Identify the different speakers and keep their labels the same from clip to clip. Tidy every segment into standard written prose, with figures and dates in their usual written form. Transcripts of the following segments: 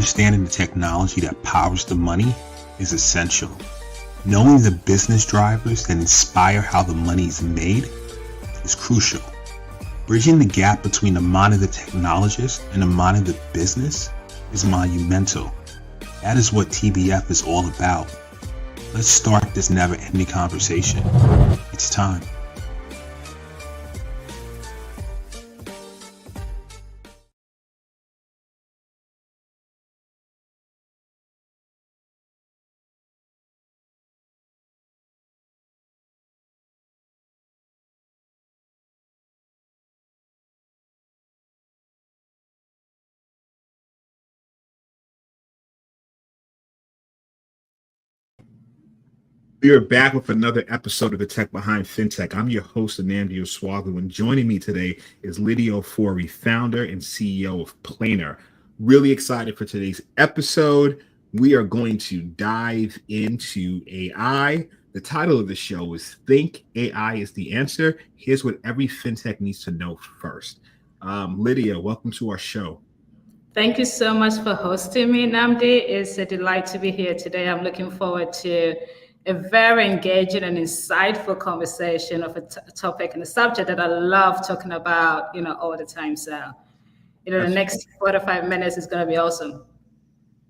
Speaker 1: Understanding the technology that powers the money is essential. Knowing the business drivers that inspire how the money is made is crucial. Bridging the gap between the mind of the technologist and the mind of the business is monumental. That is what TBF is all about. Let's start this never-ending conversation. It's time.
Speaker 2: We are back with another episode of the Tech Behind FinTech. I'm your host, Lydia Ofori, and joining me today is Lydia Ofori, founder and CEO of Plainr. Really excited for today's episode. We are going to dive into AI. The title of the show is Think AI is the Answer. Here's what every fintech needs to know first. Lydia, welcome to our show.
Speaker 3: Thank you so much for hosting me, Nnamdi. It's a delight to be here today. I'm looking forward to a very engaging and insightful conversation of a topic and a subject that I love talking about, all the time. So, the next 4 to 5 minutes is going to be awesome.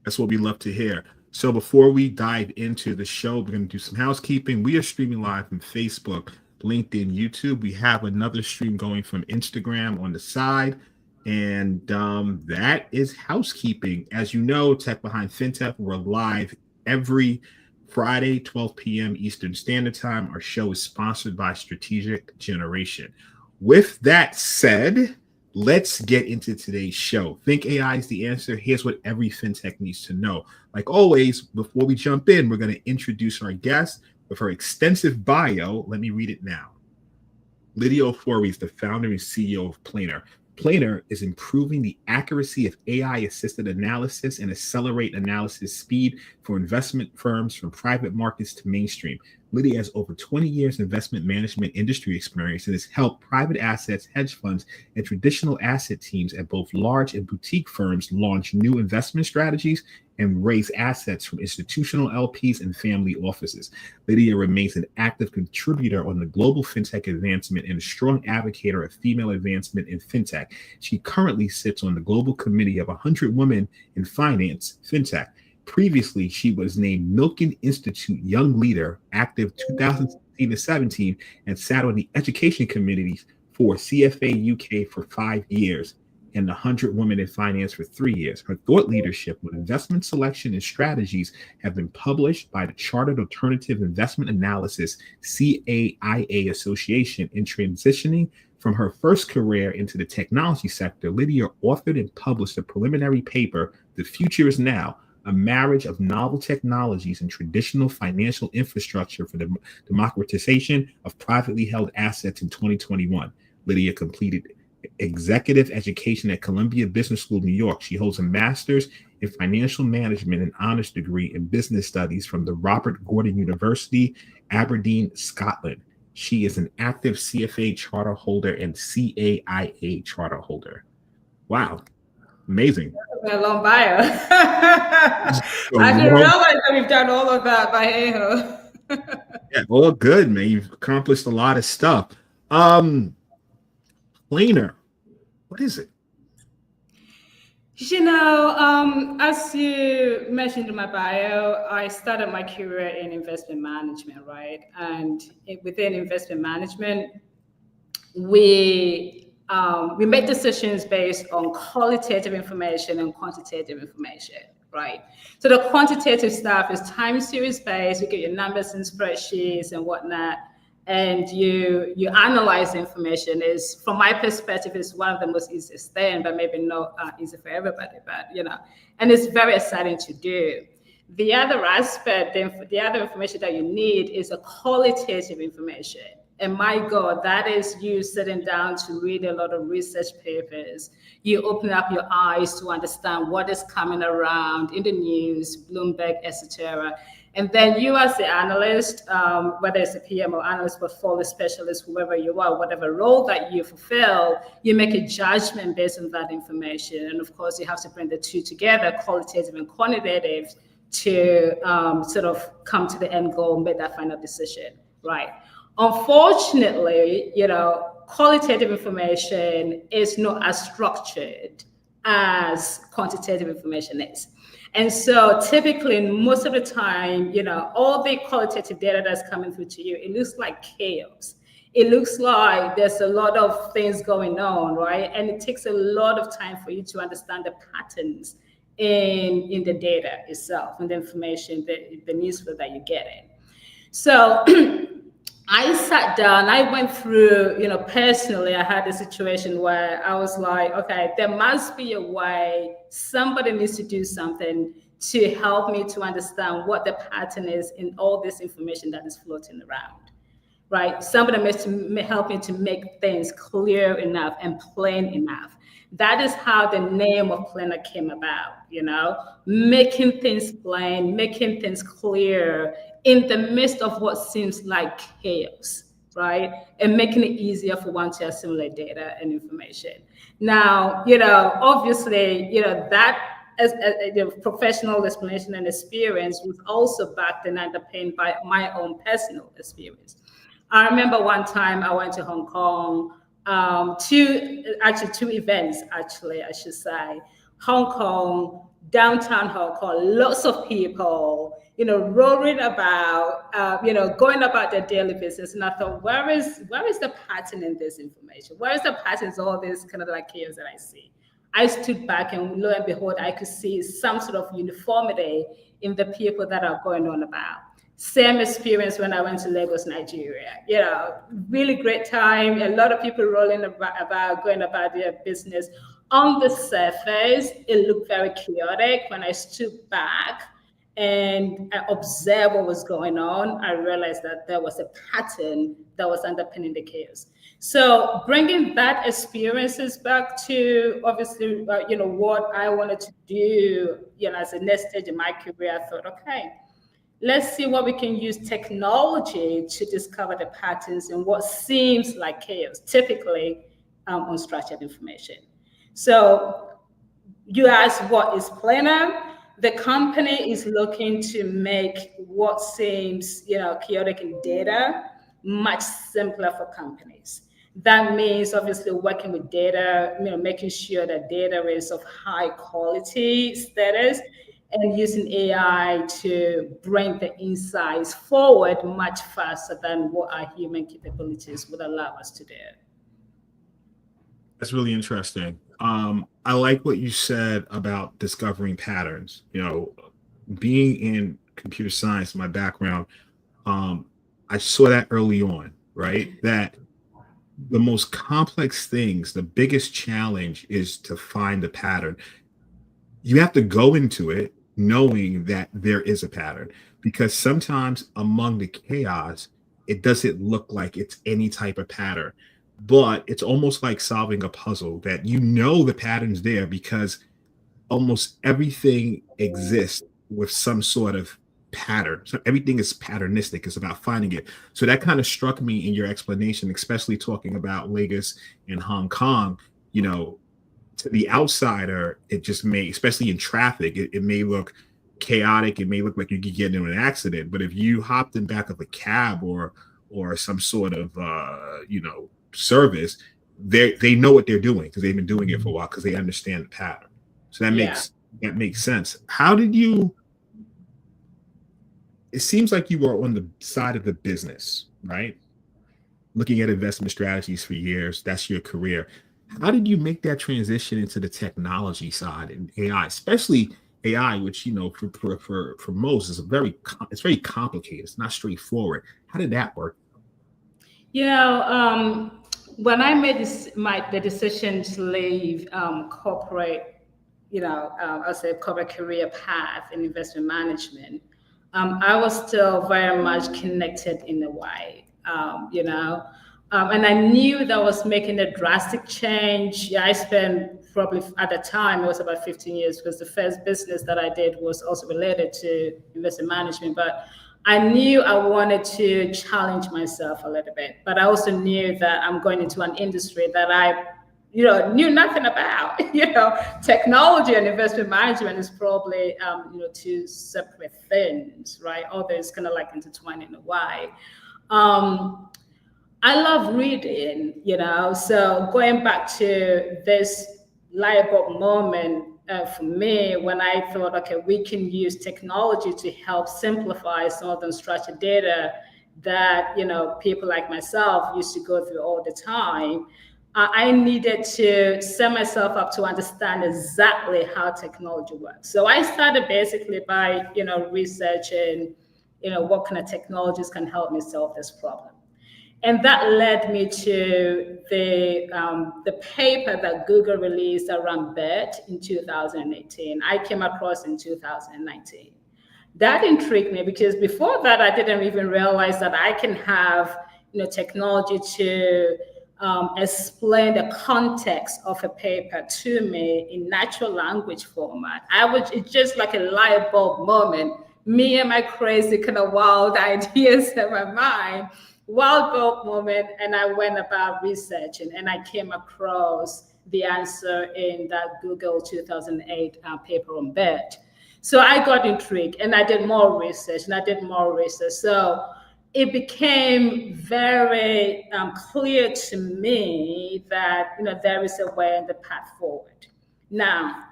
Speaker 2: That's what we love to hear. So before we dive into the show, we're going to do some housekeeping. We are streaming live from Facebook, LinkedIn, YouTube. We have another stream going from Instagram on the side. And that is housekeeping. As you know, Tech Behind FinTech, we're live every Friday, 12 p.m. Eastern Standard Time. Our show is sponsored by Strategic Generation. With that said, let's get into today's show. Think AI is the answer. Here's what every fintech needs to know. Like always, before we jump in, we're going to introduce our guest with her extensive bio. Let me read it now. Lydia Ofori is the founder and CEO of Plainr. Plainr is improving the accuracy of AI-assisted analysis and accelerate analysis speed for investment firms from private markets to mainstream. Lydia has over 20 years investment management industry experience and has helped private assets, hedge funds, and traditional asset teams at both large and boutique firms launch new investment strategies and raise assets from institutional LPs and family offices. Lydia remains an active contributor on the global fintech advancement and a strong advocate of female advancement in fintech. She currently sits on the global committee of 100 Women in Finance Fintech. Previously, she was named Milken Institute Young Leader, active 2016 to 17, and sat on the education committees for CFA UK for 5 years and 100 Women in Finance for 3 years. Her thought leadership on investment selection and strategies have been published by the Chartered Alternative Investment Analysis CAIA Association. In transitioning from her first career into the technology sector, Lydia authored and published a preliminary paper, The Future is Now, a marriage of novel technologies and traditional financial infrastructure for the democratization of privately held assets in 2021. Lydia completed executive education at Columbia Business School, New York. She holds a master's in financial management and honors degree in business studies from the Robert Gordon University, Aberdeen, Scotland. She is an active CFA charter holder and CAIA charter holder. Wow. Amazing.
Speaker 3: A long bio. I didn't realize that we've done all of that by hey-ho.
Speaker 2: Yeah, all good, man. You've accomplished a lot of stuff. Plainr, what is it?
Speaker 3: As you mentioned in my bio, I started my career in investment management, right? And within investment management, we make decisions based on qualitative information and quantitative information, right? So the quantitative stuff is time series based. You get your numbers and spreadsheets and whatnot, and you analyze the information. Is, from my perspective, is one of the most easiest thing, but maybe not easy for everybody. But and it's very exciting to do. The other aspect, the other information that you need is a qualitative information. And my God, that is you sitting down to read a lot of research papers. You open up your eyes to understand what is coming around in the news, Bloomberg, etc. And then you as the analyst, whether it's a PM or analyst, portfolio specialist, whoever you are, whatever role that you fulfill, you make a judgment based on that information. And of course, you have to bring the two together, qualitative and quantitative, to sort of come to the end goal and make that final decision, right? Unfortunately, qualitative information is not as structured as quantitative information is. And so typically, most of the time, all the qualitative data that's coming through to you, it looks like chaos. It looks like there's a lot of things going on, right? And it takes a lot of time for you to understand the patterns in the data itself and the information, the newsflow that you're getting. So I sat down, I went through, personally, I had a situation where I was like, okay, there must be a way, somebody needs to do something to help me to understand what the pattern is in all this information that is floating around, right? Somebody needs to help me to make things clear enough and plain enough. That is how the name of Plainr came about, making things plain, making things clear in the midst of what seems like chaos, right? And making it easier for one to assimilate data and information. Now, obviously, that as professional explanation and experience was also backed and underpinned by my own personal experience. I remember one time I went to Hong Kong, two events, I should say. Hong Kong, downtown Hong Kong, lots of people, roaring about, going about their daily business. And I thought, where is the pattern in this information? Where is the pattern in all this kind of like chaos that I see? I stood back and lo and behold, I could see some sort of uniformity in the people that are going on about. Same experience when I went to Lagos, Nigeria. Really great time. A lot of people rolling about, going about their business. On the surface, it looked very chaotic. When I stood back and I observed what was going on, I realized that there was a pattern that was underpinning the chaos. So bringing that experiences back to obviously, what I wanted to do, as a next stage in my career, I thought, okay, let's see what we can use technology to discover the patterns in what seems like chaos, typically unstructured information. So you ask, what is Plainr? The company is looking to make what seems, chaotic in data much simpler for companies. That means obviously working with data, making sure that data is of high quality status, and using AI to bring the insights forward much faster than what our human capabilities would allow us to do.
Speaker 2: That's really interesting. I like what you said about discovering patterns. Being in computer science, my background, I saw that early on, right? That the most complex things, the biggest challenge is to find the pattern. You have to go into it knowing that there is a pattern, because sometimes among the chaos, it doesn't look like it's any type of pattern, but it's almost like solving a puzzle that the pattern's there because almost everything exists with some sort of pattern. So everything is patternistic. It's about finding it. So that kind of struck me in your explanation, especially talking about Lagos and Hong Kong. To the outsider, it just may, especially in traffic, it may look chaotic. It may look like you could get into an accident. But if you hopped in back of a cab or some sort of service, they know what they're doing because they've been doing it for a while because they understand the pattern. So that makes sense. How did you? It seems like you were on the side of the business, right? Looking at investment strategies for years. That's your career. How did you make that transition into the technology side and AI, especially AI, which for most is very complicated. It's not straightforward. How did that work?
Speaker 3: When I made the decision to leave corporate, I'll say corporate career path in investment management, I was still very much connected in a way And I knew that I was making a drastic change. Yeah, I spent probably at the time, it was about 15 years, because the first business that I did was also related to investment management. But I knew I wanted to challenge myself a little bit. But I also knew that I'm going into an industry that I knew nothing about. Technology and investment management is probably, two separate things, right? Although it's kind of like intertwined in a way. I love reading, so going back to this light bulb moment for me, when I thought, okay, we can use technology to help simplify some of the unstructured data that, people like myself used to go through all the time. I needed to set myself up to understand exactly how technology works. So I started basically by, researching, what kind of technologies can help me solve this problem. And that led me to the paper that Google released around BERT in 2018. I came across in 2019. That intrigued me because before that, I didn't even realize that I can have technology to explain the context of a paper to me in natural language format. It's just like a light bulb moment. Me and my crazy kind of wild ideas in my mind. Wild bulb moment, and I went about researching, and I came across the answer in that Google 2008 paper on BERT. So I got intrigued, and I did more research, So it became very clear to me that there is a way and the path forward. Now,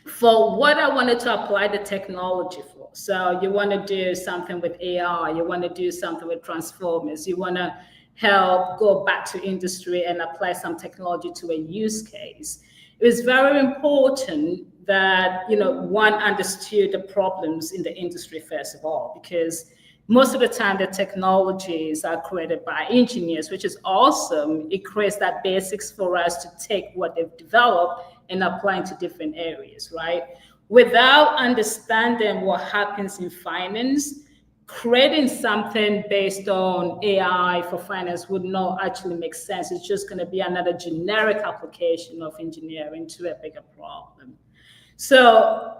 Speaker 3: for what I wanted to apply the technology for. So you want to do something with AI, you want to do something with transformers, you want to help go back to industry and apply some technology to a use case. It was very important that one understood the problems in the industry first of all, because most of the time the technologies are created by engineers, which is awesome. It creates that basics for us to take what they've developed and apply into different areas, right? Without understanding what happens in finance, creating something based on AI for finance would not actually make sense. It's just going to be another generic application of engineering to a bigger problem. So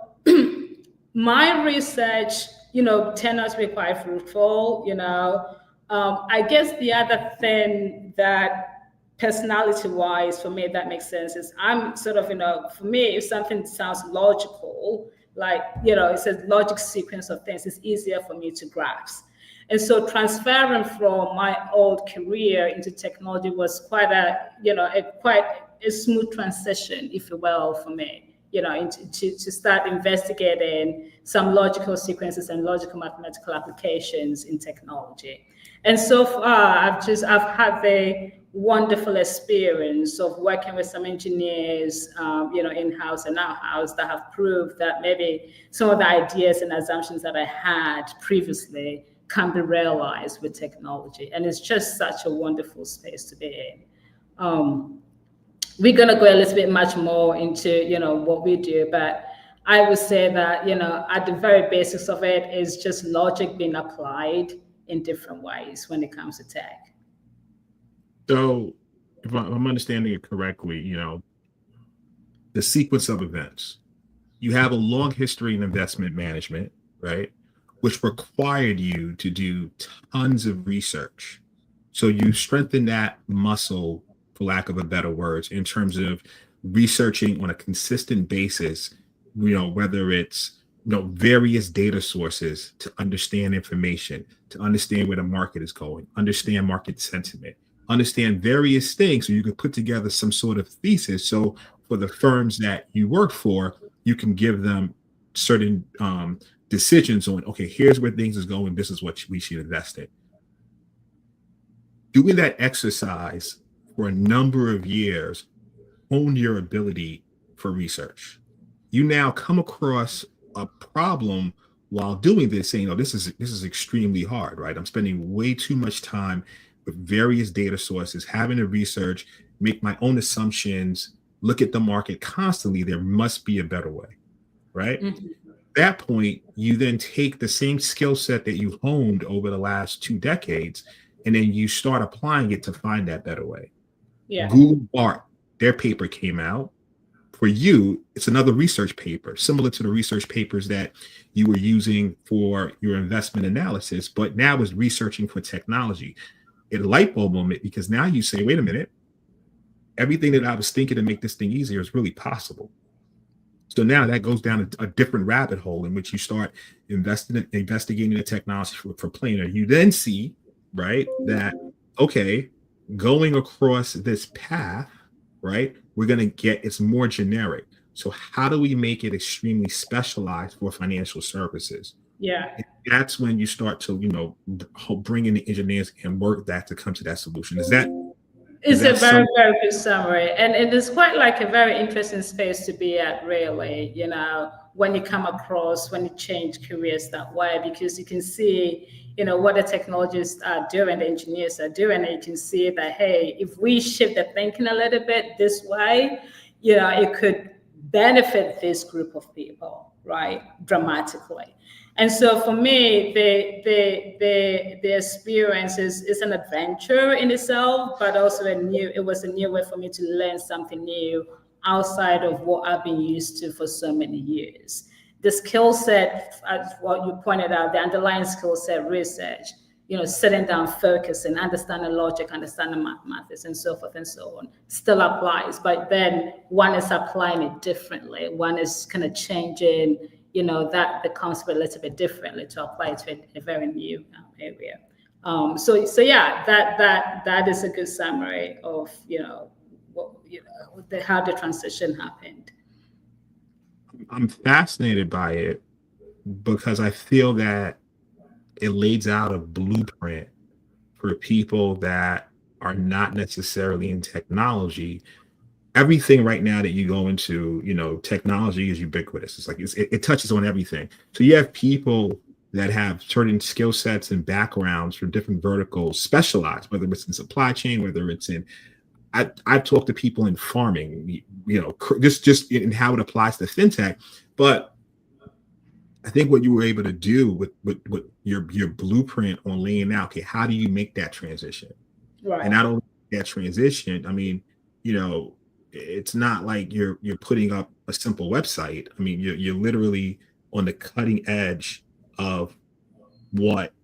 Speaker 3: my research, turned out to be quite fruitful. I guess the other thing that personality-wise, for me, that makes sense, is I'm sort of, for me, if something sounds logical, like, it's a logic sequence of things, it's easier for me to grasp. And so transferring from my old career into technology was quite a smooth transition, if you will, for me. To start investigating some logical sequences and logical mathematical applications in technology. And so far, I've had a wonderful experience of working with some engineers, in-house and out-house, that have proved that maybe some of the ideas and assumptions that I had previously can be realized with technology. And it's just such a wonderful space to be in. We're going to go a little bit much more into, what we do, but I would say that, at the very basics of it is just logic being applied in different ways when it comes to tech.
Speaker 2: So if I'm understanding it correctly, the sequence of events, you have a long history in investment management, right? Which required you to do tons of research. So you strengthen that muscle, for lack of a better words, in terms of researching on a consistent basis, whether it's, various data sources to understand information, to understand where the market is going, understand market sentiment, understand various things so you can put together some sort of thesis. So for the firms that you work for, you can give them certain decisions on, okay, here's where things is going. This is what we should invest in. Doing that exercise for a number of years honed your ability for research. You now come across a problem while doing this, saying, this is extremely hard, right? I'm spending way too much time with various data sources, having to research, make my own assumptions, look at the market constantly. There must be a better way, right? Mm-hmm. At that point, you then take the same skill set that you've honed over the last 2 decades and then you start applying it to find that better way.
Speaker 3: Yeah.
Speaker 2: Google Bart, their paper came out. For you, it's another research paper, similar to the research papers that you were using for your investment analysis, but now it's researching for technology. It light bulb moment, because now you say, wait a minute, everything that I was thinking to make this thing easier is really possible. So now that goes down a different rabbit hole in which you start investigating the technology for Plainr. You then see, right, that, okay, going across this path, right, we're going to get, it's more generic. So how do we make it extremely specialized for financial services?
Speaker 3: Yeah.
Speaker 2: And that's when you start to, bring in the engineers and work that to come to that solution.
Speaker 3: It's a very, very good summary. And it is quite like a very interesting space to be at, really, when you come across, when you change careers that way, because you can see, what the technologists are doing, the engineers are doing, and you can see that, hey, if we shift the thinking a little bit this way, it could benefit this group of people, right, dramatically. And so for me, the experience is an adventure in itself, but also it was a new way for me to learn something new outside of what I've been used to for so many years. The skill set, as what you pointed out, the underlying skill set, research, sitting down, focusing, understanding logic, understanding mathematics, and so forth and so on, still applies. But then one is applying it differently. One is kind of changing, that the concept a little bit differently to apply it to a very new area. So yeah, that is a good summary of how the transition happened.
Speaker 2: I'm fascinated by it because I feel that it lays out a blueprint for people that are not necessarily in technology. Everything right now that you go into, technology is ubiquitous. It's like it touches on everything. So you have people that have certain skill sets and backgrounds from different verticals, specialized, whether it's in supply chain, whether it's in, I've talked to people in farming, just in how it applies to fintech. But I think what you were able to do with your blueprint on laying out, okay, how do you make that transition?
Speaker 3: Right.
Speaker 2: And not only that transition, I mean, it's not like you're putting up a simple website. I mean, you're literally on the cutting edge of what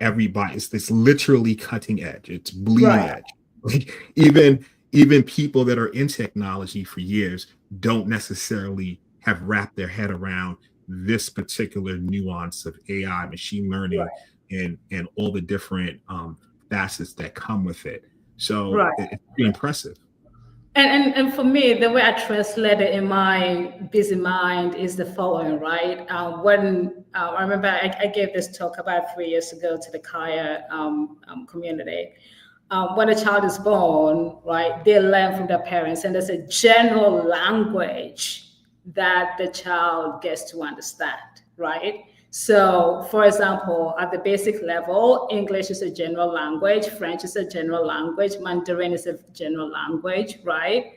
Speaker 2: everybody is. It's literally cutting edge. It's bleeding edge. Like even people that are in technology for years don't necessarily have wrapped their head around this particular nuance of AI, machine learning, and all the different facets that come with it. So it's pretty impressive.
Speaker 3: And for me, the way I translate it in my busy mind is the following, right? When I remember I gave this talk about 3 years ago to the Kaya community. When a child is born, right, they learn from their parents, and there's a general language that the child gets to understand, right? So, for example, at the basic level, English is a general language, French is a general language, Mandarin is a general language, right?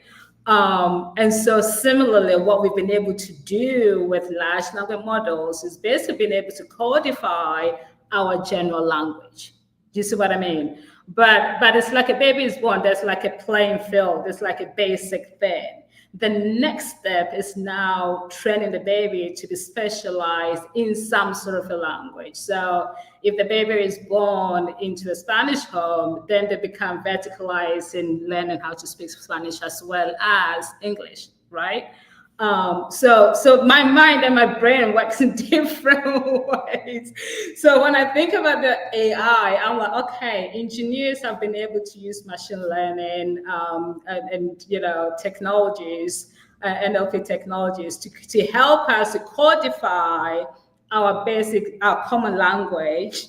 Speaker 3: And so similarly, what we've been able to do with large language models is basically being able to codify our general language. Do you see what I mean? But it's like a baby is born, there's like a playing field, there's like a basic thing. The next step is now training the baby to be specialized in some sort of a language. So if the baby is born into a Spanish home, then they become verticalized in learning how to speak Spanish as well as English, right? So my mind and my brain works in different ways. So when I think about the AI, I'm like, okay, engineers have been able to use machine learning and technologies, NLP technologies to help us to codify our common language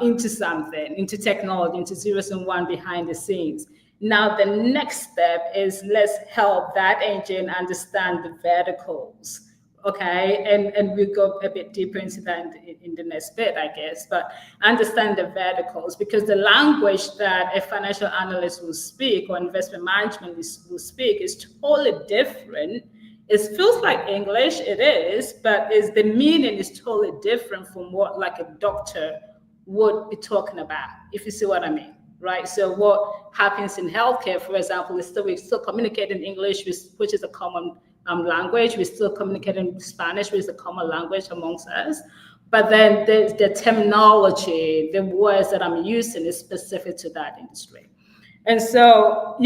Speaker 3: into something, into technology, into zeros and one behind the scenes. Now, the next step is let's help that engine understand the verticals, okay? And we'll go a bit deeper into that in the next bit, I guess, but understand the verticals, because the language that a financial analyst will speak or investment management will speak is totally different. It feels like English, it is, but the meaning is totally different from what like a doctor would be talking about, if you see what I mean, right? So what happens in healthcare, for example, is we still communicate in English, which is a common language. We still communicate in Spanish, which is a common language amongst us. But then the terminology, the words that I'm using is specific to that industry. And so,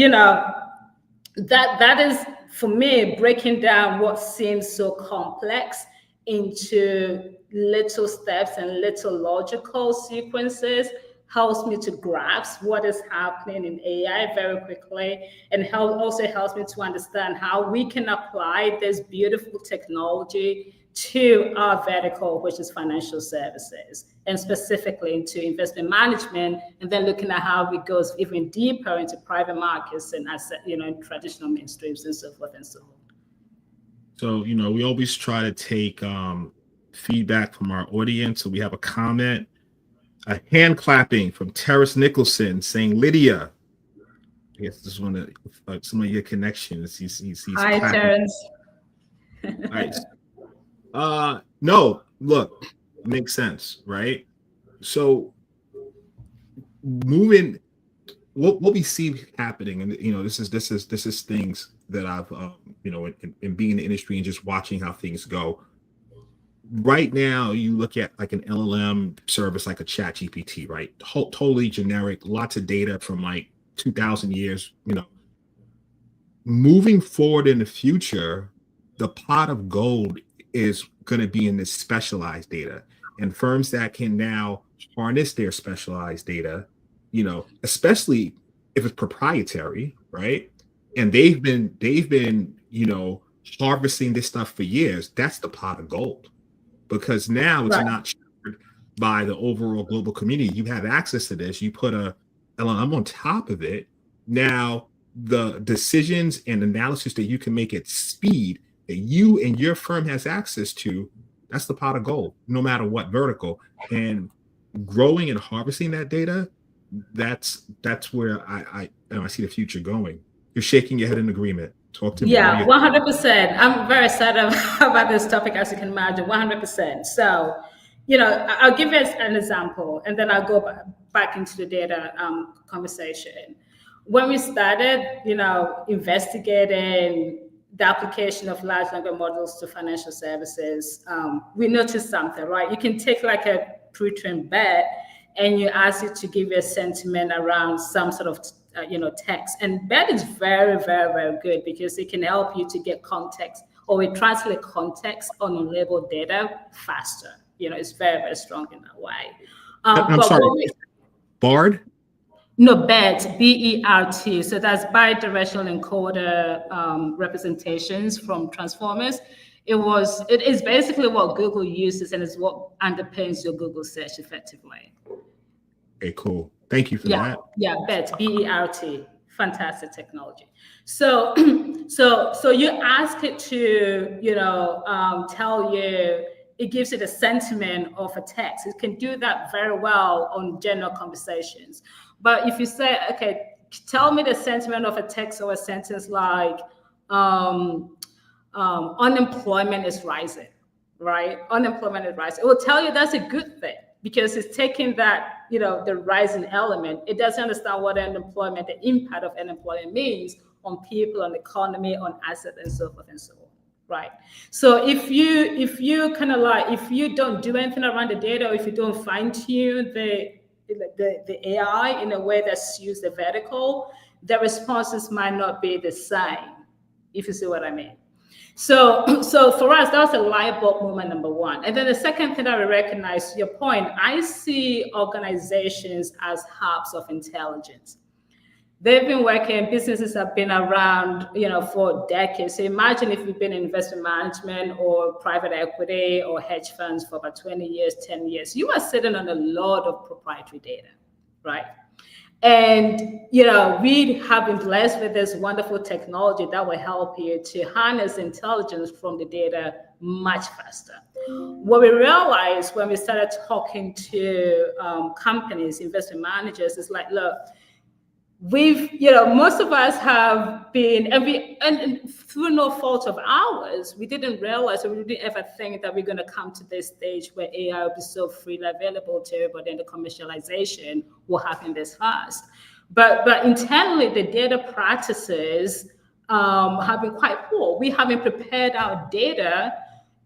Speaker 3: that is, for me, breaking down what seems so complex into little steps and little logical sequences helps me to grasp what is happening in AI very quickly, and also helps me to understand how we can apply this beautiful technology to our vertical, which is financial services, and specifically into investment management, and then looking at how it goes even deeper into private markets and asset, in traditional mainstreams and so forth and so on.
Speaker 2: So, we always try to take feedback from our audience. So we have a comment, a hand clapping from Terrace Nicholson saying, Lydia, I guess this is one of some of your connections. He's
Speaker 3: Hi,
Speaker 2: clapping.
Speaker 3: Terrence.
Speaker 2: All right. No, look, makes sense, right? So moving, what we see happening, and this is things that I've in being in the industry and just watching how things go. Right now, you look at like an LLM service like a ChatGPT, right? Totally generic, lots of data from like 2,000 years. Moving forward in the future, the pot of gold is going to be in this specialized data, and firms that can now harness their specialized data, especially if it's proprietary, right? And they've been harvesting this stuff for years. That's the pot of gold, because now it's not shared by the overall global community. You have access to this. You put a LLM on top of it. Now the decisions and analysis that you can make at speed that you and your firm has access to, that's the pot of gold, no matter what vertical. And growing and harvesting that data, that's where I see the future going. You're shaking your head in agreement. Talk to me.
Speaker 3: Yeah, 100%. I'm very excited about this topic, as you can imagine, 100%. So, I'll give you an example, and then I'll go back into the data conversation. When we started, investigating the application of large language models to financial services, we noticed something, right? You can take like a pre-trained bet and you ask it to give you a sentiment around some sort of text. And bet is very, very, very good because it can help you to get context, or it translate context on unlabeled data faster. It's very, very strong in that way.
Speaker 2: I'm sorry, Bard?
Speaker 3: No, BERT, B-E-R-T. So that's bidirectional encoder representations from transformers. It is basically what Google uses, and it's what underpins your Google search effectively.
Speaker 2: Okay, cool. Thank you for that.
Speaker 3: Yeah, BERT, B-E-R-T. Fantastic technology. So you ask it to, tell you, it gives it a sentiment of a text. It can do that very well on general conversations. But if you say, okay, tell me the sentiment of a text or a sentence like, unemployment is rising, right? Unemployment is rising. It will tell you that's a good thing because it's taking that, the rising element. It doesn't understand what unemployment, the impact of unemployment means on people, on the economy, on assets, and so forth and so on. Right. So if you kind of like, if you don't do anything around the data, or if you don't fine tune the AI in a way that suits the vertical, the responses might not be the same, if you see what I mean. So for us, that was a light bulb moment, number one. And then the second thing that we recognize, your point, I see organizations as hubs of intelligence. They've been working, businesses have been around, for decades. So imagine if you've been in investment management or private equity or hedge funds for about 20 years, 10 years, you are sitting on a lot of proprietary data, right? And, we have been blessed with this wonderful technology that will help you to harness intelligence from the data much faster. What we realized when we started talking to companies, investment managers, is like, look, most of us have been, and through no fault of ours, we didn't realize, or we didn't ever think that we're going to come to this stage where AI will be so freely available to everybody, and the commercialization will happen this fast. But internally, the data practices have been quite poor. We haven't prepared our data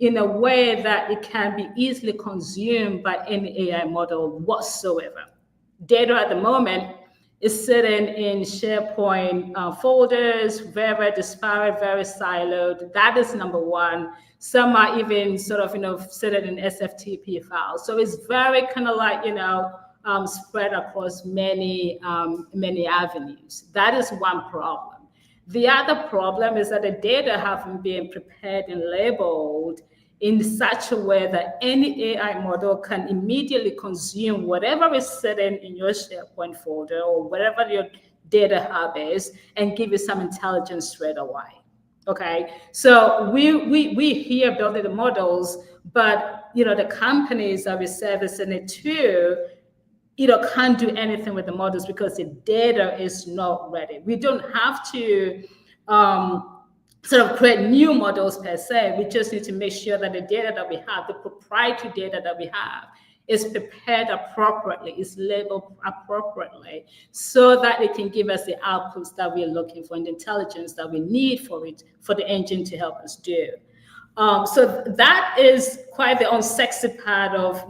Speaker 3: in a way that it can be easily consumed by any AI model whatsoever. Data at the moment is sitting in SharePoint folders, very disparate, very siloed. That is number one. Some are even sort of, sitting in SFTP files. So it's very kind of like, spread across many avenues. That is one problem. The other problem is that the data haven't been prepared and labeled in such a way that any AI model can immediately consume whatever is sitting in your SharePoint folder or whatever your data hub is and give you some intelligence straight away. Okay, so we here building the models, but the companies that we're servicing it to, can't do anything with the models because the data is not ready. We don't have to sort of create new models per se. We just need to make sure that the data that we have, the proprietary data that we have, is prepared appropriately, is labeled appropriately, so that it can give us the outputs that we're looking for and the intelligence that we need for the engine to help us do. So that is quite the unsexy part of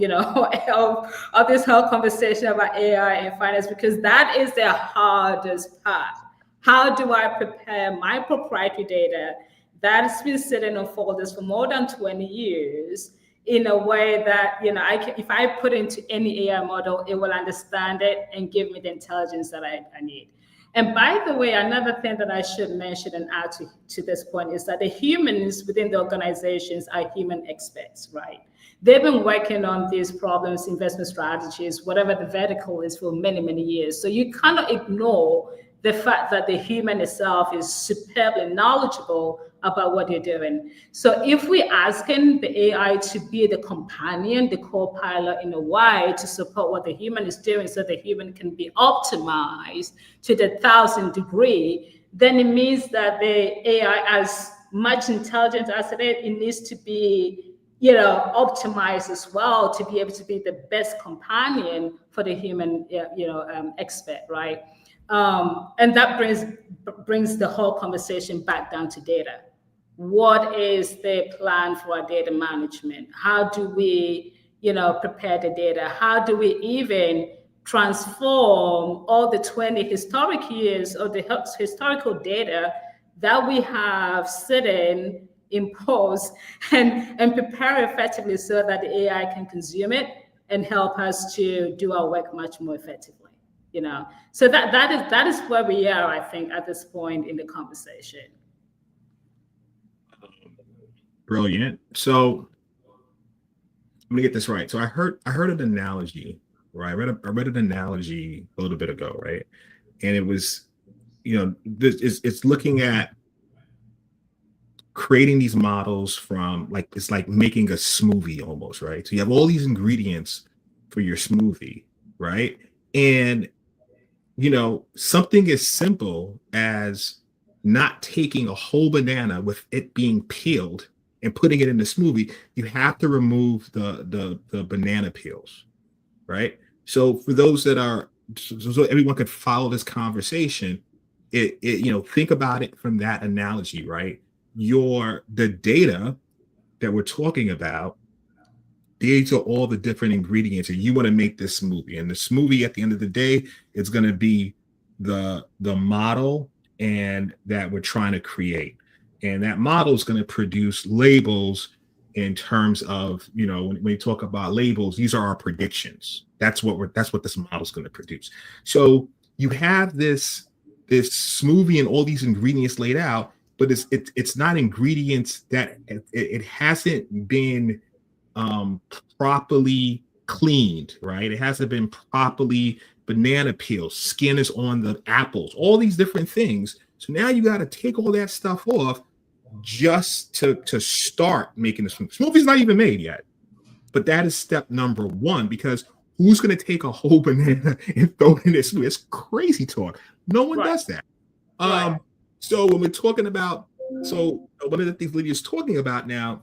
Speaker 3: of this whole conversation about AI and finance, because that is the hardest part. How do I prepare my proprietary data that's been sitting on folders for more than 20 years in a way that if I put into any AI model, it will understand it and give me the intelligence that I need. And by the way, another thing that I should mention and add to this point is that the humans within the organizations are human experts, right? They've been working on these problems, investment strategies, whatever the vertical is, for many, many years. So you cannot ignore the fact that the human itself is superbly knowledgeable about what you're doing. So if we're asking the AI to be the companion, the co-pilot in a way to support what the human is doing so the human can be optimized to the 1,000 degree, then it means that the AI, as much intelligence as it is, it needs to be optimized as well to be able to be the best companion for the human expert, right? And that brings the whole conversation back down to data. What is the plan for our data management? How do we, prepare the data? How do we even transform all the 20 historic years of the historical data that we have sitting in pause and prepare effectively so that the AI can consume it and help us to do our work much more effectively? So that is where we are, I think, at this point in the conversation.
Speaker 2: Brilliant. So I'm gonna get this right. So I heard an analogy, right? I read an analogy a little bit ago, right? And it was, it's looking at creating these models from it's like making a smoothie almost, right? So you have all these ingredients for your smoothie, right? And something as simple as not taking a whole banana with it being peeled and putting it in the smoothie, you have to remove the banana peels, right? So for those that are, so everyone could follow this conversation, think about it from that analogy, right? The data that we're talking about, these are all the different ingredients, and you want to make this smoothie. And the smoothie, at the end of the day, is going to be the model and that we're trying to create. And that model is going to produce labels in terms of, when we talk about labels, these are our predictions. That's what this model is going to produce. So you have this smoothie and all these ingredients laid out, but it's not ingredients that it hasn't been properly cleaned, right? It hasn't been properly banana peeled, skin is on the apples, all these different things. So now you got to take all that stuff off just to start making the smoothie. Smoothie's not even made yet, but that is step number one, because who's going to take a whole banana and throw it in this smoothie? It's crazy talk. No one does that. So when we're talking about, so one of the things Lydia's talking about now,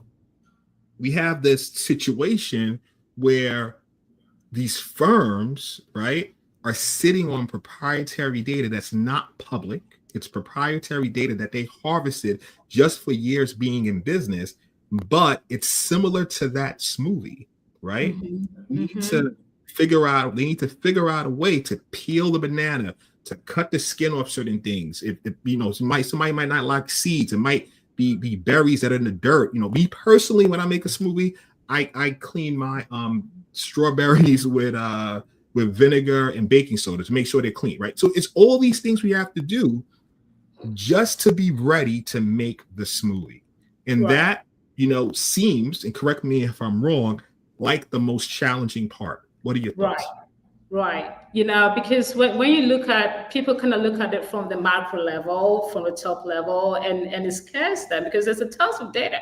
Speaker 2: we have this situation where these firms, right, are sitting on proprietary data that's not public. It's proprietary data that they harvested just for years being in business, but it's similar to that smoothie, right? They need to figure out a way to peel the banana, to cut the skin off certain things. If you know, somebody might not like seeds. It might be berries that are in the dirt. You know, me personally, when I make a smoothie, I clean my strawberries with vinegar and baking soda to make sure they're clean, right? So it's all these things we have to do just to be ready to make the smoothie. And that, you know, seems, and correct me if I'm wrong, like the most challenging part. What are your thoughts?
Speaker 3: Right. You know, because when you look at, people kind of look at it from the macro level, from the top level, and it scares them because there's a tons of data.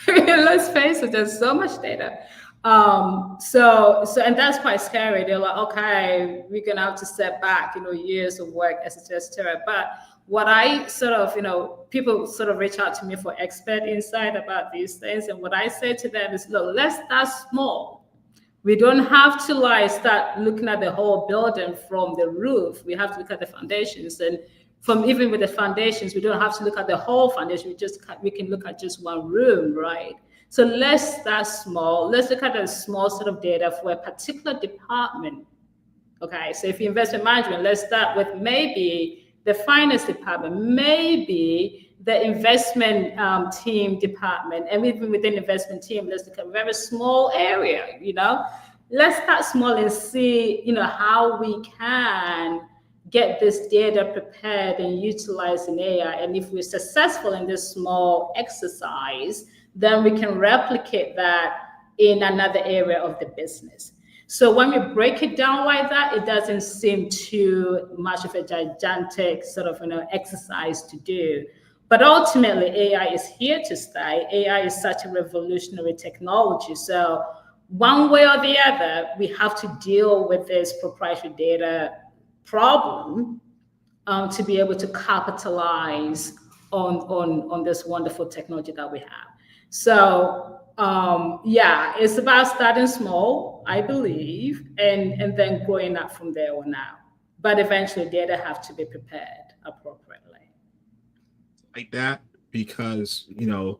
Speaker 3: Let's face it, there's so much data. So and that's quite scary. They're like, okay, we're gonna have to step back, you know, years of work, etc. But what I sort of, you know, people sort of reach out to me for expert insight about these things, and what I say to them is, look, let's start small. We don't have to start looking at the whole building from the roof. We have to look at the foundations, and from even with the foundations, we don't have to look at the whole foundation. We can look at just one room, right? So let's start small. Let's look at a small set of data for a particular department. Okay, so if you invest in management, let's start with maybe the finance department, maybe the investment team department, and even within investment team, let's look at a very small area, you know. Let's start small and see, you know, how we can get this data prepared and utilized in AI. And if we're successful in this small exercise, then we can replicate that in another area of the business. So when we break it down like that, it doesn't seem too much of a gigantic sort of, you know, exercise to do. But ultimately, AI is here to stay. AI is such a revolutionary technology. So one way or the other, we have to deal with this proprietary data problem to be able to capitalize on this wonderful technology that we have. So yeah, it's about starting small, I believe, and then growing up from there on out. But eventually, data have to be prepared appropriately.
Speaker 2: Like that, because, you know,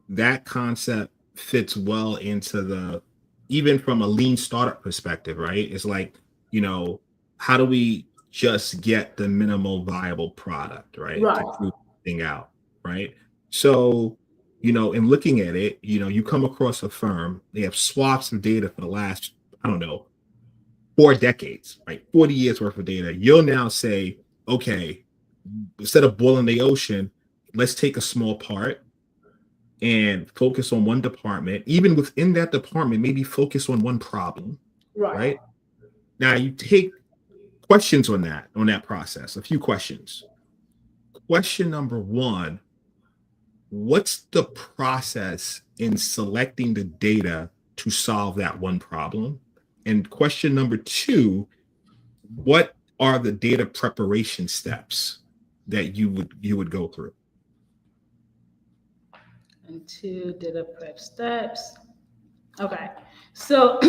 Speaker 2: that concept fits well into the, even from a lean startup perspective, right? It's like, you know, how do we just get the minimal viable product, right? To prove the thing out, right? So, you know, in looking at it, you know, you come across a firm, they have swaths of data for the last, I don't know, 4 decades, right? 40 years worth of data. You'll now say, okay, instead of boiling the ocean, let's take a small part and focus on one department. Even within that department, maybe focus on one problem, right? Now you take questions on that process, a few questions. Question number 1, what's the process in selecting the data to solve that one problem? And question number 2, what are the data preparation steps that you would go through?
Speaker 3: And 2 data prep steps. Okay, so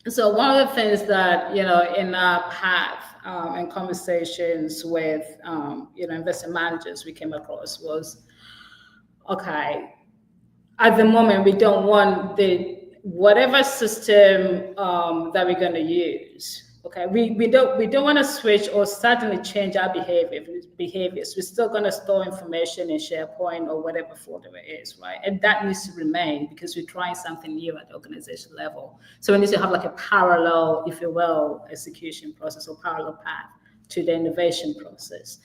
Speaker 3: so one of the things that, you know, in our path and conversations with you know, investment managers we came across was, okay, at the moment we don't want whatever system that we're going to use. Okay, we don't want to switch or suddenly change our behaviors. We're still going to store information in SharePoint or whatever folder it is, right? And that needs to remain because we're trying something new at the organization level. So we need to have like a parallel, if you will, execution process or parallel path to the innovation process.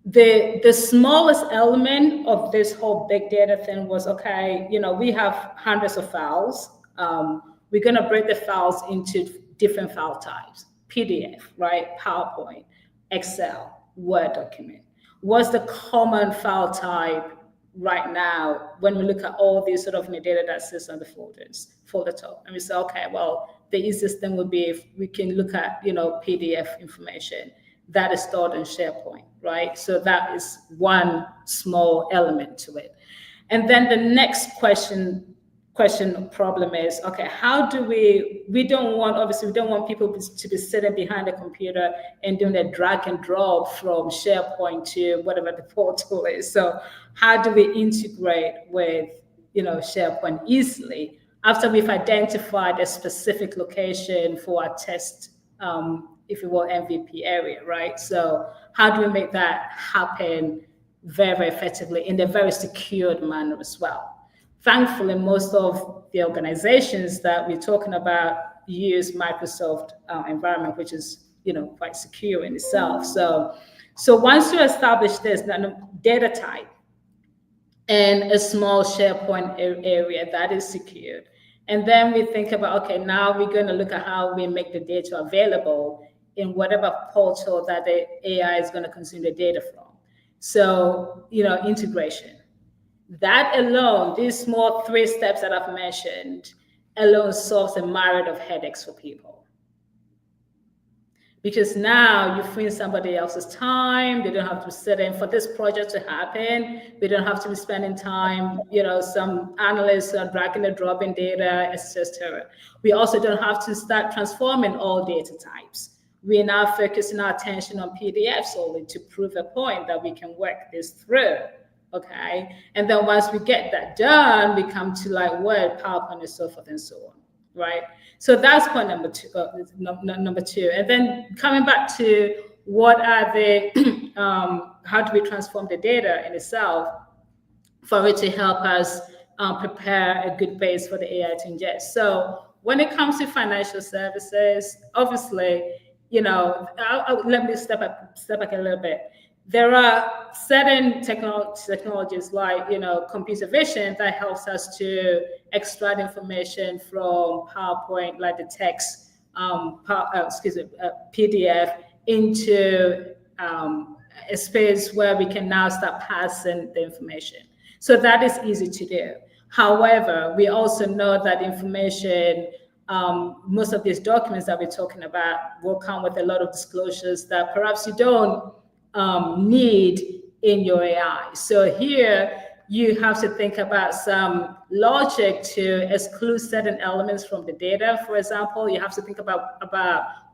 Speaker 3: The smallest element of this whole big data thing was, okay, you know, we have hundreds of files. We're going to break the files into different file types: PDF, right? PowerPoint, Excel, Word document. What's the common file type right now when we look at all these sort of data that sits on the folder top? And we say, okay, well, the easiest thing would be if we can look at, PDF information that is stored in SharePoint, right? So that is one small element to it. And then the next question problem is, okay, how do we don't want people to be sitting behind a computer and doing a drag and drop from SharePoint to whatever the portal is. So how do we integrate with, SharePoint easily after we've identified a specific location for our test, if you will, MVP area, right? So how do we make that happen very, very effectively in a very secured manner as well? Thankfully, most of the organizations that we're talking about use Microsoft environment, which is, quite secure in itself. So once you establish this data type and a small SharePoint area that is secured, and then we think about, okay, now we're going to look at how we make the data available in whatever portal that the AI is going to consume the data from. So, integration. That alone, these small 3 steps that I've mentioned alone solves a myriad of headaches for people. Because now you're freeing somebody else's time. They don't have to sit in for this project to happen. They don't have to be spending time, some analysts are dragging and dropping data, etc. We also don't have to start transforming all data types. We are now focusing our attention on PDFs only to prove a point that we can work this through. Okay, and then once we get that done, we come to Word, PowerPoint, and so forth and so on, right? So that's point number two. And then coming back to what are the, how do we transform the data in itself for it to help us prepare a good base for the AI to ingest. So when it comes to financial services, obviously, let me step back a little bit. There are certain technologies like, computer vision that helps us to extract information from PowerPoint, like the text, PDF into a space where we can now start passing the information. So that is easy to do. However, we also know that information, most of these documents that we're talking about will come with a lot of disclosures that perhaps you don't need in your AI. So here you have to think about some logic to exclude certain elements from the data. For example, you have to think about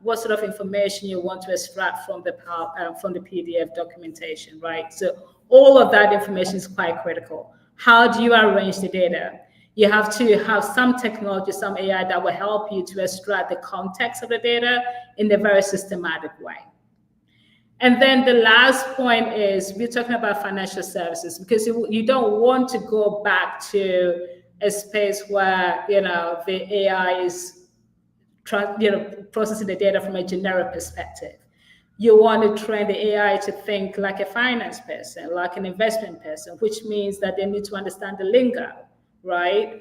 Speaker 3: what sort of information you want to extract from the PDF documentation, right? So all of that information is quite critical. How do you arrange the data? You have to have some technology, some AI that will help you to extract the context of the data in a very systematic way. And then the last point is we're talking about financial services, because you don't want to go back to a space where, the AI is processing the data from a generic perspective. You want to train the AI to think like a finance person, like an investment person, which means that they need to understand the lingo, right?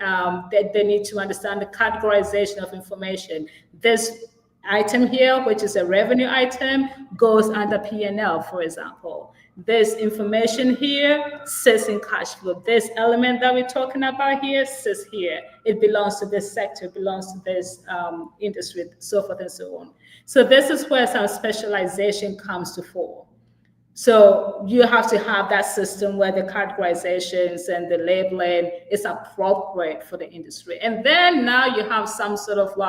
Speaker 3: They need to understand the categorization of information. This item here, which is a revenue item, goes under P&L, for example. This information here sits in cash flow. This element that we're talking about here sits here. It belongs to this sector, it belongs to this industry, so forth and so on. So this is where some specialization comes to fore. So you have to have that system where the categorizations and the labeling is appropriate for the industry. And then now you have some sort of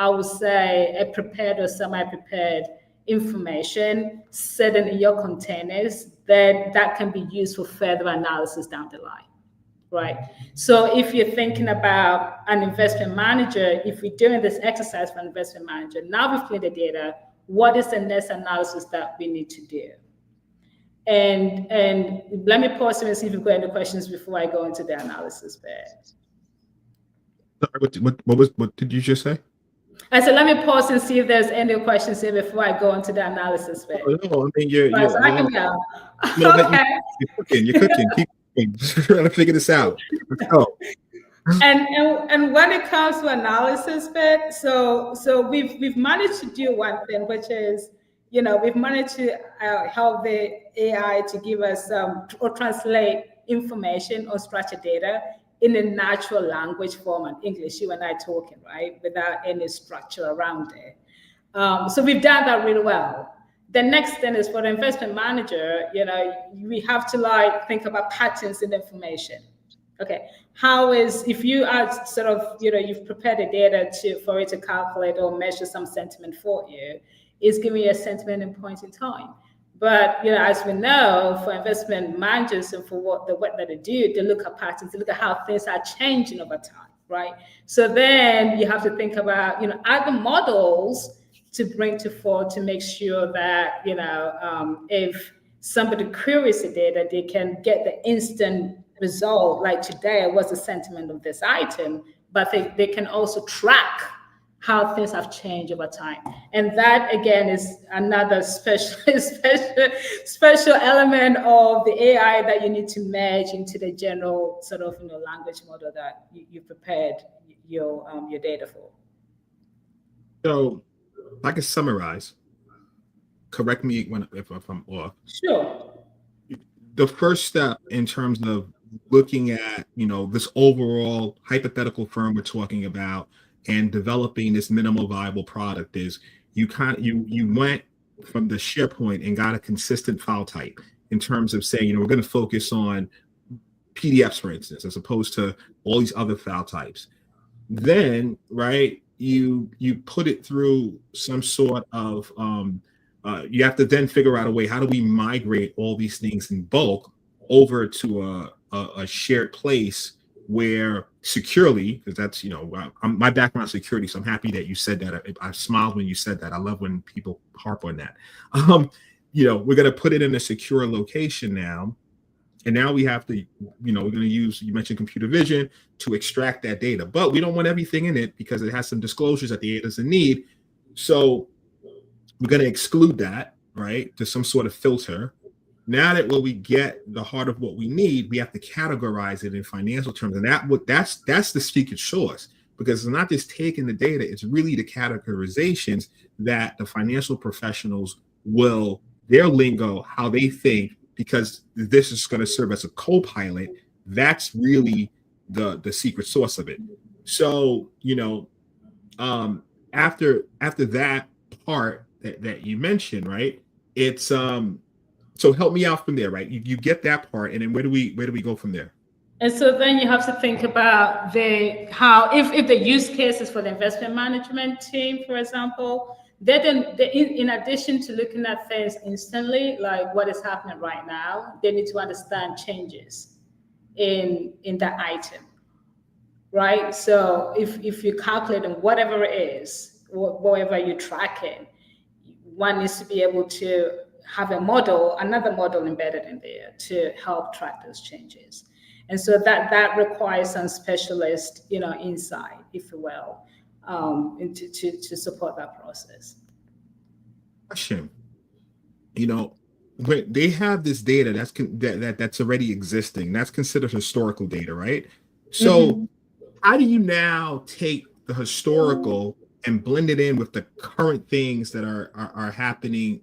Speaker 3: I would say a prepared or semi-prepared information sitting in your containers that can be used for further analysis down the line, right? So if you're thinking about an investment manager, if we're doing this exercise for an investment manager, now we've cleared the data, what is the next analysis that we need to do? And let me pause and see if you've got any questions before I go into the analysis bit.
Speaker 2: Sorry, what did you just say?
Speaker 3: I said, let me pause and see if there's any questions here before I go into the analysis bit.
Speaker 2: Oh, no, I mean, you're
Speaker 3: okay.
Speaker 2: You're cooking. Keep cooking. Just trying to figure this out. Let's go.
Speaker 3: And when it comes to analysis bit, so we've managed to do one thing, which is, we've managed to help the AI to give us or translate information or structured data in a natural language form and English, you and I talking, right? Without any structure around it. So we've done that really well. The next thing is for the investment manager, we have to think about patterns in information. Okay, if you are sort of, you've prepared the data for it to calculate or measure some sentiment for you, it's giving you a sentiment in point in time. But as we know, for investment managers and for the work that they do, they look at patterns, they look at how things are changing over time, right? So then you have to think about, other models to bring to fore to make sure that, if somebody queries the data, they can get the instant result. Like today, what's the sentiment of this item? But they can also track how things have changed over time. And that, again, is another special element of the AI that you need to merge into the general sort of language model that you prepared your data for.
Speaker 2: So if I can summarize, correct me if I'm off.
Speaker 3: Sure.
Speaker 2: The first step in terms of looking at, this overall hypothetical firm we're talking about and developing this minimal viable product is you went from the SharePoint and got a consistent file type in terms of saying, we're going to focus on PDFs, for instance, as opposed to all these other file types. Then, right, you put it through some sort of, you have to then figure out a way, how do we migrate all these things in bulk over to a shared place where securely, because that's, my background is security, so I'm happy that you said that. I smiled when you said that. I love when people harp on that. We're going to put it in a secure location now. And now we have to, we're going to use, you mentioned computer vision to extract that data, but we don't want everything in it because it has some disclosures that the data doesn't need. So we're going to exclude that, right, to some sort of filter. Now that when we get the heart of what we need, we have to categorize it in financial terms. And that's the secret sauce, because it's not just taking the data, it's really the categorizations that the financial professionals will, their lingo, how they think, because this is going to serve as a co-pilot. That's really the secret sauce of it. So, after that part that you mentioned, right, it's so help me out from there, right? You get that part, and then where do we go from there?
Speaker 3: And so then you have to think about if the use cases for the investment management team, for example, in addition to looking at things instantly, like what is happening right now, they need to understand changes in that item, right? So if you're calculating whatever it is, whatever you're tracking, one needs to be able to have another model embedded in there to help track those changes. And so that requires some specialist, insight, if you will, to support that process.
Speaker 2: Question. When they have this data that's already existing, that's considered historical data, right? So how do you now take the historical and blend it in with the current things that are happening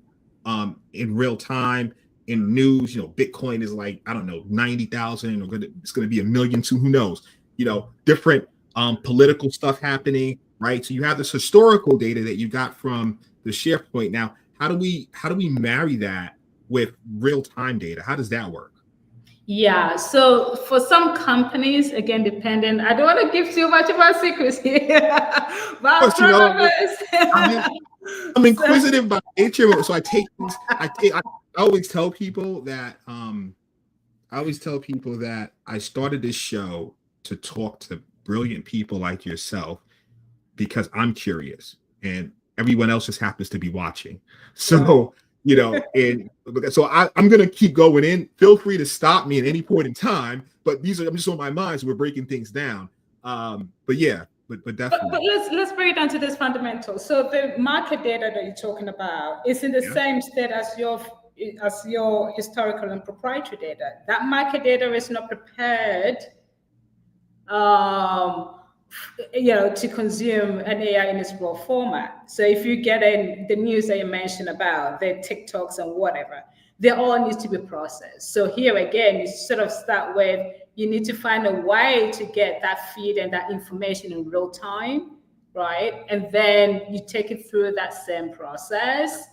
Speaker 2: in real time in news? Bitcoin is like, I don't know, 90,000, or it's going to be 1 million too, who knows? Different political stuff happening, right? So you have this historical data that you got from the SharePoint. Now, how do we marry that with real time data? How does that work?
Speaker 3: Yeah, so for some companies, again, depending, I don't want to give too much of our secrets here, but
Speaker 2: I'm inquisitive by nature, so I always tell people that I started this show to talk to brilliant people like yourself because I'm curious and everyone else just happens to be watching. So, and so I'm going to keep going in. Feel free to stop me at any point in time, but I'm just on my mind, so we're breaking things down. But definitely.
Speaker 3: But let's break it down to this fundamental. So the market data that you're talking about is in the same state as your historical and proprietary data. That market data is not prepared, to consume an AI in its raw format. So if you get in the news that you mentioned about the TikToks and whatever, they all need to be processed. So here again, you sort of start with you need to find a way to get that feed and that information in real time, right? And then you take it through that same process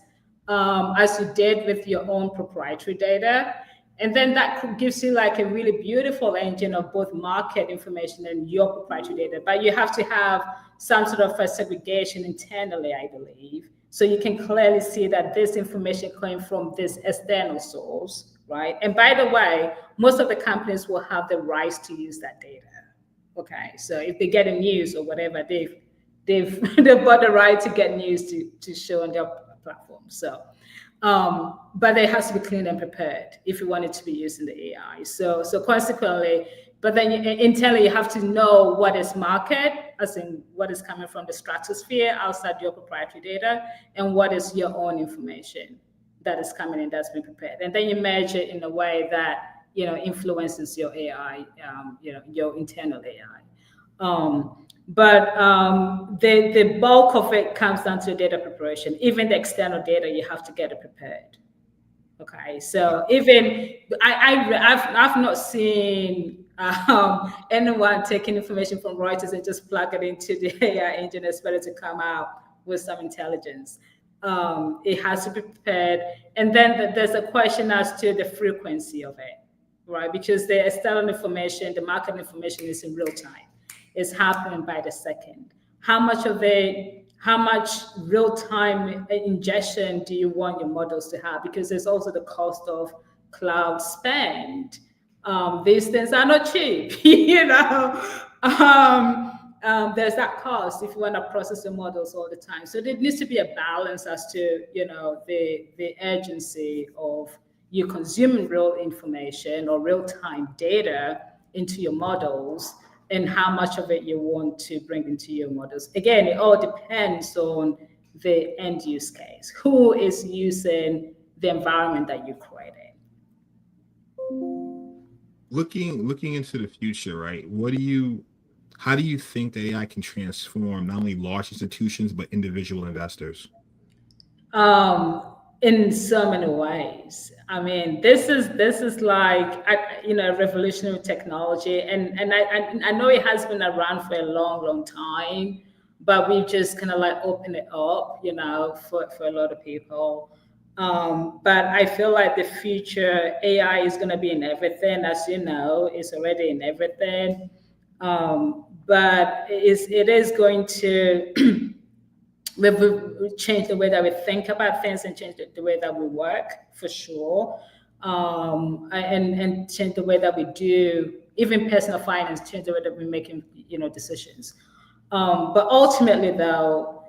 Speaker 3: as you did with your own proprietary data. And then that gives you like a really beautiful engine of both market information and your proprietary data. But you have to have some sort of a segregation internally, I believe. So you can clearly see that this information came from this external source, right? And by the way, most of the companies will have the rights to use that data. Okay, so if they get a news or whatever, they've got the right to get news to show on their platform. So, but it has to be clean and prepared if you want it to be used in the AI. So consequently, but then internally you have to know what is market, as in what is coming from the stratosphere outside your proprietary data, and what is your own information that is coming in that's been prepared. And then you measure it in a way that, influences your AI, your internal AI. But the bulk of it comes down to data preparation. Even the external data, you have to get it prepared. Okay, so even I've not seen anyone taking information from Reuters and just plug it into the AI engine, expect it to come out with some intelligence. It has to be prepared, and then there's a question as to the frequency of it, right? Because the external information, the market information is in real time. It's happening by the second. How much real-time ingestion do you want your models to have? Because there's also the cost of cloud spend. These things are not cheap, there's that cost if you want to process the models all the time. So there needs to be a balance as to, the urgency of you consuming real information or real-time data into your models, and how much of it you want to bring into your models. Again, it all depends on the end use case. Who is using the environment that you're creating?
Speaker 2: Looking into the future, right? How do you think that AI can transform not only large institutions, but individual investors?
Speaker 3: In so many ways. I mean, this is like, revolutionary technology, and I know it has been around for a long time, but we just kind of like open it up, for a lot of people. But I feel like the future AI is going to be in everything, as you know, it's already in everything. But it is going to we've changed the way that we think about things and changed the way that we work, for sure, and change the way that we do, even personal finance, change the way that we're making, decisions. But ultimately, though,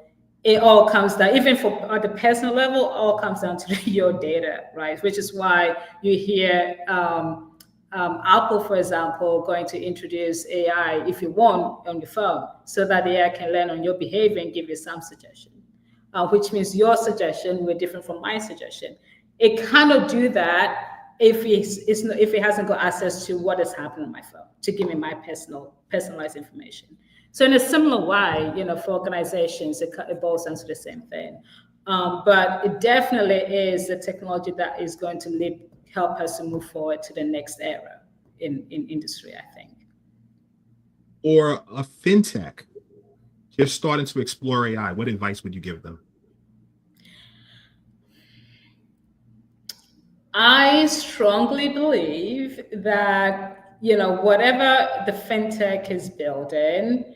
Speaker 3: it all comes down, even at the personal level, all comes down to your data, right? Which is why you hear Apple, for example, going to introduce AI, if you want, on your phone, so that the AI can learn on your behavior and give you some suggestion, which means your suggestion will be different from my suggestion. It cannot do that if it hasn't got access to what is happening on my phone to give me my personalized information. So in a similar way, for organizations, it boils down to the same thing. But it definitely is the technology that is going to help us to move forward to the next era in industry, I think.
Speaker 2: Or a fintech just starting to explore AI, what advice would you give them?
Speaker 3: I strongly believe that, whatever the fintech is building,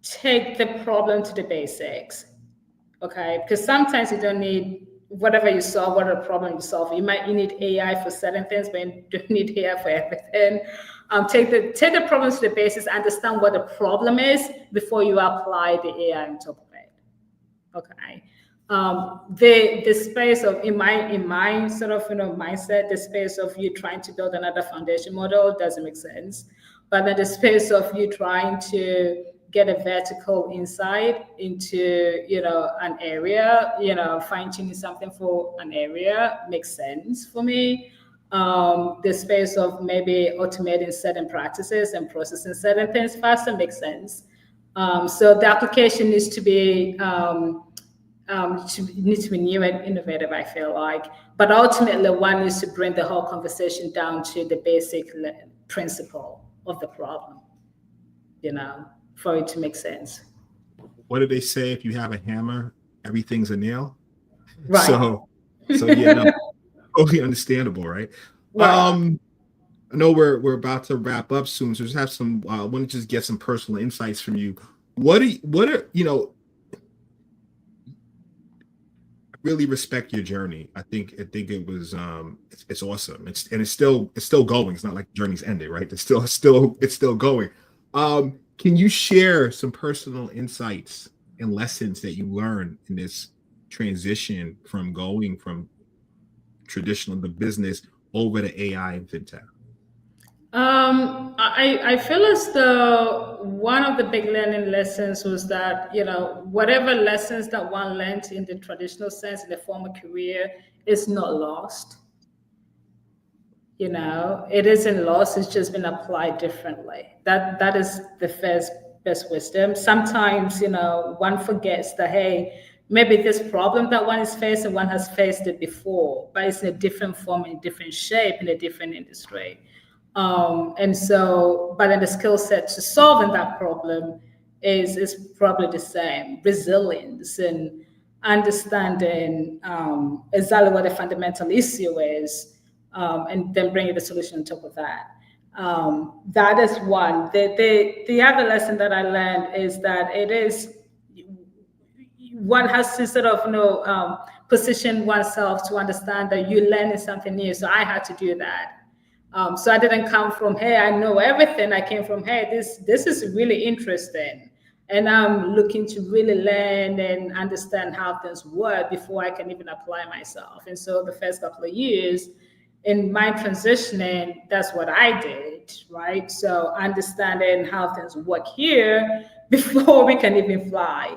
Speaker 3: take the problem to the basics, okay? Because sometimes you don't need whatever you solve, whatever problem you solve. You need AI for certain things, but you don't need AI for everything. Take the problems to the basis, understand what the problem is before you apply the AI on top of it. Okay. The space of in my sort of mindset, the space of you trying to build another foundation model doesn't make sense. But then the space of you trying to get a vertical insight into an area, fine-tuning something for an area makes sense for me. The space of maybe automating certain practices and processing certain things faster makes sense. So the application needs to be new and innovative, I feel like. But ultimately, one needs to bring the whole conversation down to the basic principle of the problem, for it to make sense.
Speaker 2: What do they say? If you have a hammer, everything's a nail.
Speaker 3: Right.
Speaker 2: So yeah, no, totally understandable, right?
Speaker 3: Right.
Speaker 2: I know we're about to wrap up soon, so just have some. I want to just get some personal insights from you. What are really respect your journey. I think it was it's awesome. It's still going. It's not like the journey's ended, right? It's still going. Can you share some personal insights and lessons that you learned in this transition from going from traditional the business over to AI and fintech?
Speaker 3: I feel as though one of the big learning lessons was that, whatever lessons that one learned in the traditional sense in the former career is not lost. It isn't lost, it's just been applied differently. That is the first best wisdom. Sometimes, one forgets that, hey, maybe this problem that one is facing, one has faced it before, but it's in a different form, in a different shape, in a different industry. But then the skill set to solving that problem is probably the same. Resilience and understanding exactly what the fundamental issue is, and then bringing the solution on top of that. That is one. The other lesson that I learned is that one has to sort of position oneself to understand that you're learning something new. So I had to do that. So I didn't come from, hey, I know everything. I came from, hey, this is really interesting. And I'm looking to really learn and understand how things work before I can even apply myself. And so the first couple of years in my transitioning, that's what I did, right? So understanding how things work here before we can even fly.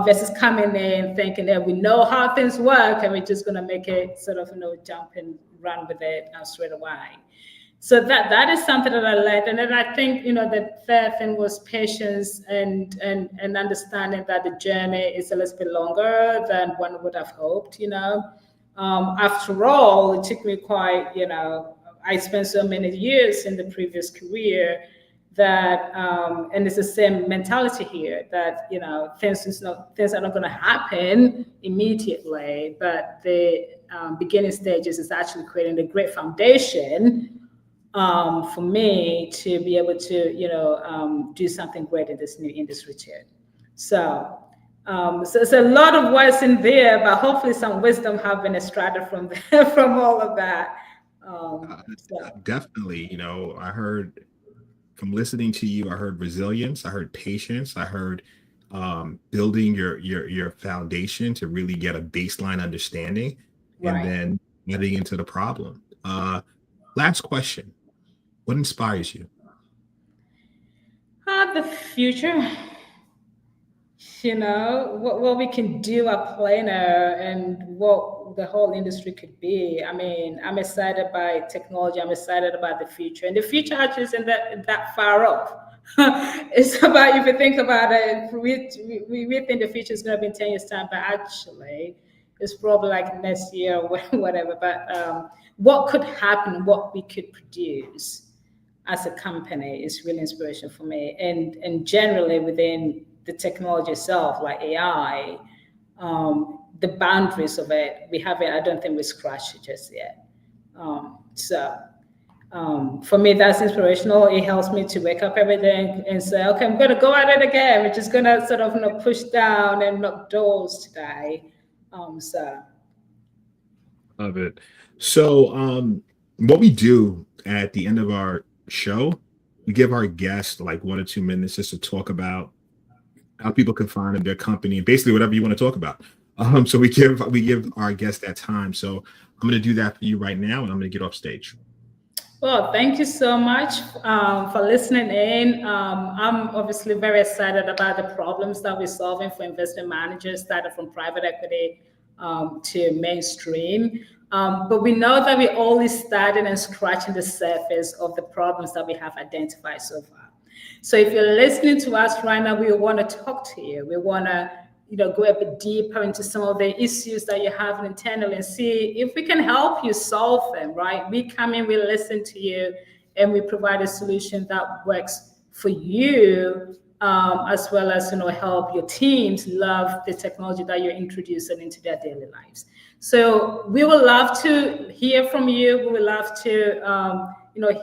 Speaker 3: Versus coming in thinking that we know how things work and we're just going to make it sort of, jump and run with it straight away. So that is something that I learned. And then I think, the third thing was patience and understanding that the journey is a little bit longer than one would have hoped, After all, it took me quite, I spent so many years in the previous career that, and it's the same mentality here that, things are not going to happen immediately, but the beginning stages is actually creating a great foundation for me to be able to, do something great in this new industry too. So it's a lot of words in there, but hopefully some wisdom have been extracted from from all of that.
Speaker 2: Definitely, I heard from listening to you, I heard resilience, I heard patience, I heard building your foundation to really get a baseline understanding,
Speaker 3: Right.
Speaker 2: and then getting into the problem. Last question: what inspires you?
Speaker 3: The future. What we can do at Plainr and what the whole industry could be. I mean, I'm excited by technology. I'm excited about the future, and the future actually isn't that far off. It's about, if you think about it, we think the future is going to be in 10 years' time, but actually, it's probably like next year or whatever. But what could happen, what we could produce as a company is really inspirational for me, and generally within the technology itself, like AI, the boundaries of it, we haven't, I don't think we scratched it just yet. For me, that's inspirational. It helps me to wake up every day and say, okay, I'm going to go at it again. We're just going to sort of push down and knock doors today.
Speaker 2: Love it. So what we do at the end of our show, we give our guests like 1 or 2 minutes just to talk about how people can find their company, basically whatever you want to talk about. So we give our guests that time. So I'm going to do that for you right now, and I'm going to get off stage.
Speaker 3: Well, thank you so much for listening in. I'm obviously very excited about the problems that we're solving for investment managers, started from private equity to mainstream. But we know that we're only starting and scratching the surface of the problems that we have identified so far. So if you're listening to us right now, we want to talk to you. We want to, go a bit deeper into some of the issues that you have internally and see if we can help you solve them, right? We come in, we listen to you, and we provide a solution that works for you, as well as help your teams love the technology that you're introducing into their daily lives. So we would love to hear from you. We would love to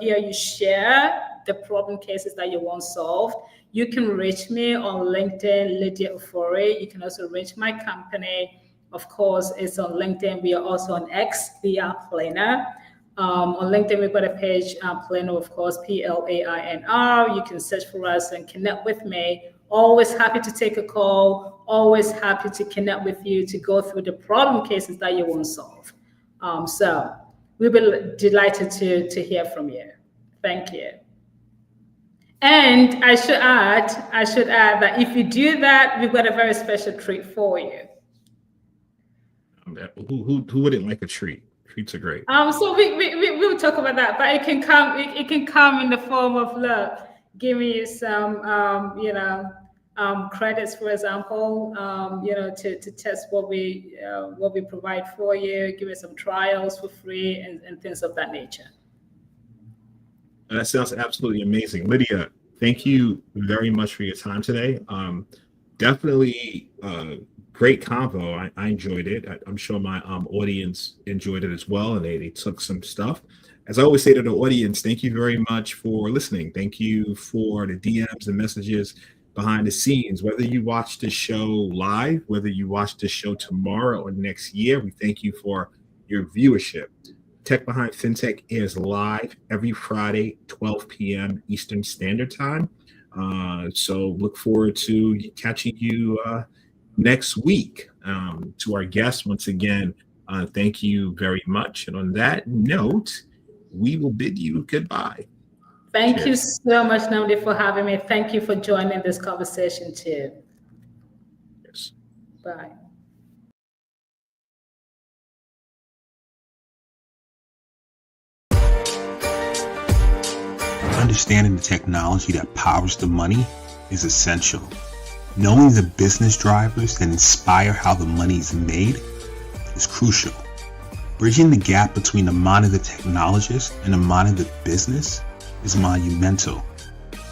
Speaker 3: hear you share the problem cases that you want solved. You can reach me on LinkedIn, Lydia Ofori. You can also reach my company. Of course, it's on LinkedIn. We are also on X via Plainr. On LinkedIn, we've got a page, Plainr, of course, Plainr. You can search for us and connect with me. Always happy to take a call. Always happy to connect with you to go through the problem cases that you want solved. So we'll be delighted to hear from you. Thank you. And I should add that if you do that, we've got a very special treat for you.
Speaker 2: Who wouldn't like a treat? Treats are great.
Speaker 3: So we'll talk about that, but it can come in the form of, look, give me some credits, for example, to test what we provide for you. Give me some trials for free and things of that nature.
Speaker 2: That sounds absolutely amazing. Lydia, thank you very much for your time today. Definitely great convo. I enjoyed it. I'm sure my audience enjoyed it as well, and they took some stuff. As I always say to the audience, thank you very much for listening. Thank you for the DMs and messages behind the scenes. Whether you watch the show live, whether you watch the show tomorrow or next year, we thank you for your viewership. Tech Behind FinTech is live every Friday, 12 p.m. Eastern Standard Time. So look forward to catching you next week. To our guests, once again, thank you very much. And on that note, we will bid you goodbye.
Speaker 3: Thank you so much, Nnamdi, for having me. Thank you for joining this conversation too.
Speaker 2: Yes.
Speaker 3: Bye.
Speaker 1: Understanding the technology that powers the money is essential. Knowing the business drivers that inspire how the money is made is crucial. Bridging the gap between the mind of the technologist and the mind of the business is monumental.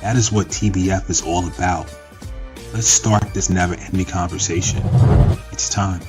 Speaker 1: That is what TBF is all about. Let's start this never-ending conversation. It's time.